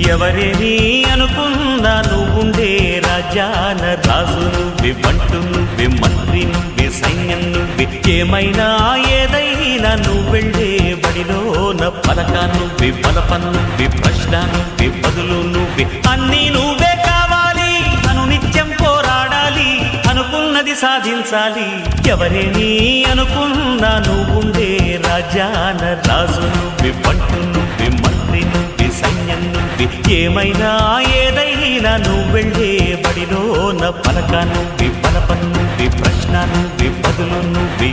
ఎవరేని అనుకున్నా నువ్వుండే రాజాన రాజు నువ్వే, బంటు నువ్వే, మంత్రి నువ్వే, సైన్యం నువ్వే, ఏమైనా ఏదైనా నువ్వెళ్ళే బడిలోన పలక నువ్వే, బలపం నువ్వే, ప్రశ్న నువ్వే, బదులు నువ్వే, అన్నీ నువ్వే కావాలి. నిత్యం పోరాడాలి, అనుకున్నది సాధించాలి. ఎవరేని అనుకున్నా నువ్వుండే రాజాన రాజు నువ్వే, బంటు నువ్వే, మంత్రి నువ్వే, సైన్యం నువ్వే, ఏమైనా ఏదైనా నువ్వెళ్ళే బడిలోన పలక నువ్వే, బలపం నువ్వే, ప్రశ్న నువ్వే, బదులు నువ్వే.